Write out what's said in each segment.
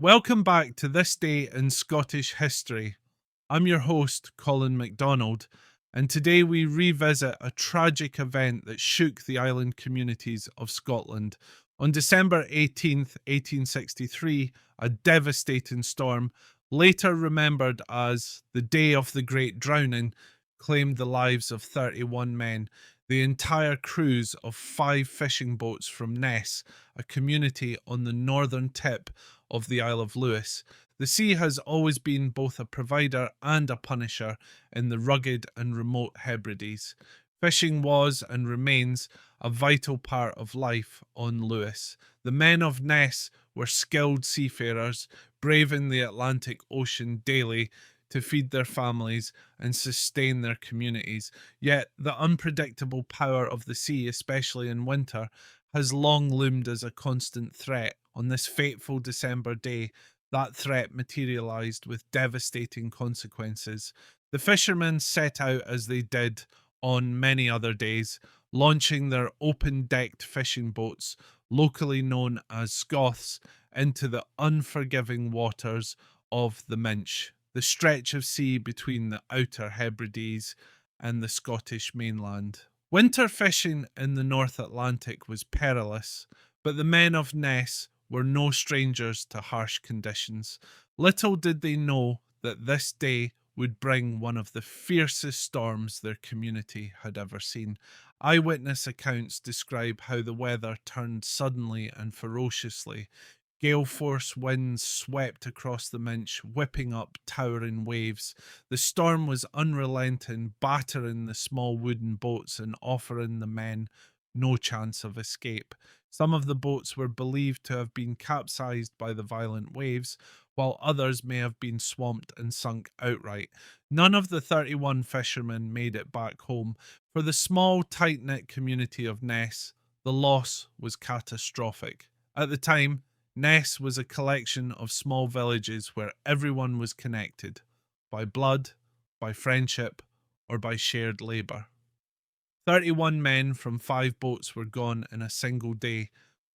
Welcome back to This Day in Scottish History. I'm your host, Colin MacDonald, and today we revisit a tragic event that shook the island communities of Scotland. On December 18th, 1863, a devastating storm, later remembered as the Day of the Great Drowning, claimed the lives of 31 men, the entire crews of 5 fishing boats from Ness, a community on the northern tip of the Isle of Lewis. The sea has always been both a provider and a punisher in the rugged and remote Hebrides. Fishing was and remains a vital part of life on Lewis. The men of Ness were skilled seafarers, braving the Atlantic Ocean daily to feed their families and sustain their communities. Yet the unpredictable power of the sea, especially in winter, has long loomed as a constant threat. On this fateful December day, that threat materialized with devastating consequences. The fishermen set out as they did on many other days, launching their open decked fishing boats, locally known as sgoths, into the unforgiving waters of the Minch, the stretch of sea between the outer Hebrides and the Scottish mainland. Winter fishing in the North Atlantic was perilous, but the men of Ness were no strangers to harsh conditions. Little did they know that this day would bring one of the fiercest storms their community had ever seen. Eyewitness accounts describe how the weather turned suddenly and ferociously. Gale-force winds swept across the Minch, whipping up towering waves. The storm was unrelenting, battering the small wooden boats and offering the men no chance of escape. Some of the boats were believed to have been capsized by the violent waves, while others may have been swamped and sunk outright. None of the 31 fishermen made it back home. For the small, tight-knit community of Ness, the loss was catastrophic. At the time, Ness was a collection of small villages where everyone was connected by blood, by friendship, or by shared labour. 31 men from 5 boats were gone in a single day,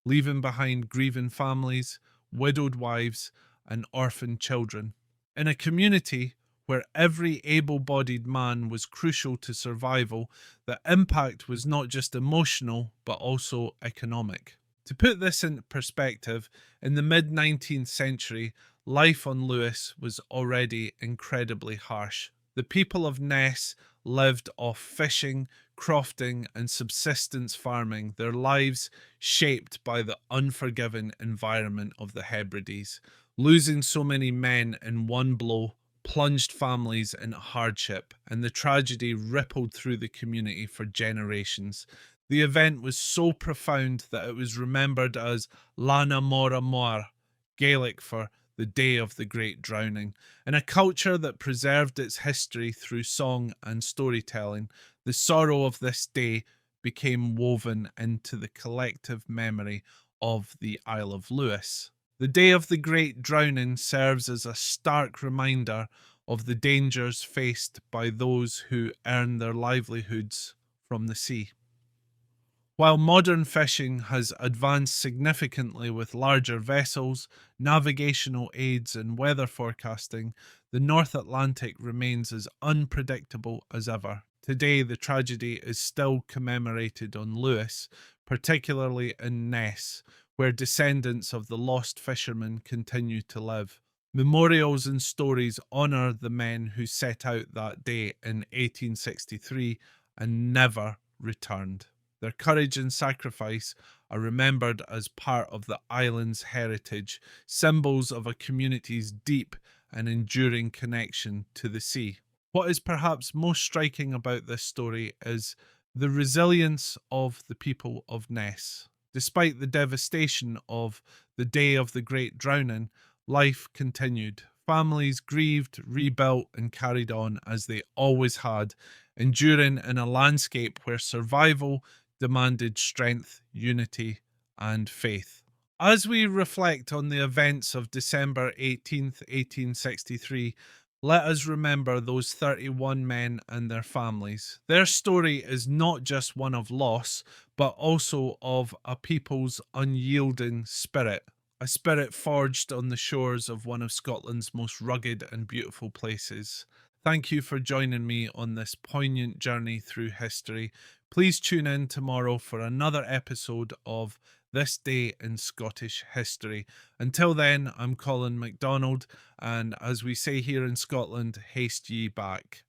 leaving behind grieving families, widowed wives, and orphaned children. In a community where every able-bodied man was crucial to survival, the impact was not just emotional, but also economic. To put this into perspective, in the mid-19th century, life on Lewis was already incredibly harsh. The people of Ness lived off fishing, crofting, and subsistence farming, their lives shaped by the unforgiving environment of the Hebrides. Losing so many men in one blow plunged families into hardship, and the tragedy rippled through the community for generations. The event was so profound that it was remembered as Lana Mora Moir, Gaelic for the Day of the Great Drowning. In a culture that preserved its history through song and storytelling, the sorrow of this day became woven into the collective memory of the Isle of Lewis. The Day of the Great Drowning serves as a stark reminder of the dangers faced by those who earn their livelihoods from the sea. While modern fishing has advanced significantly with larger vessels, navigational aids, and weather forecasting, the North Atlantic remains as unpredictable as ever. Today, the tragedy is still commemorated on Lewis, particularly in Ness, where descendants of the lost fishermen continue to live. Memorials and stories honour the men who set out that day in 1863 and never returned. Their courage and sacrifice are remembered as part of the island's heritage, symbols of a community's deep and enduring connection to the sea. What is perhaps most striking about this story is the resilience of the people of Ness. Despite the devastation of the Day of the Great Drowning, life continued. Families grieved, rebuilt, and carried on as they always had, enduring in a landscape where survival demanded strength, unity, and faith. As we reflect on the events of December 18th, 1863, let us remember those 31 men and their families. Their story is not just one of loss, but also of a people's unyielding spirit. a spirit forged on the shores of one of Scotland's most rugged and beautiful places. Thank you for joining me on this poignant journey through history. Please tune in tomorrow for another episode of This Day in Scottish History. Until then, I'm Colin MacDonald, and as we say here in Scotland, haste ye back.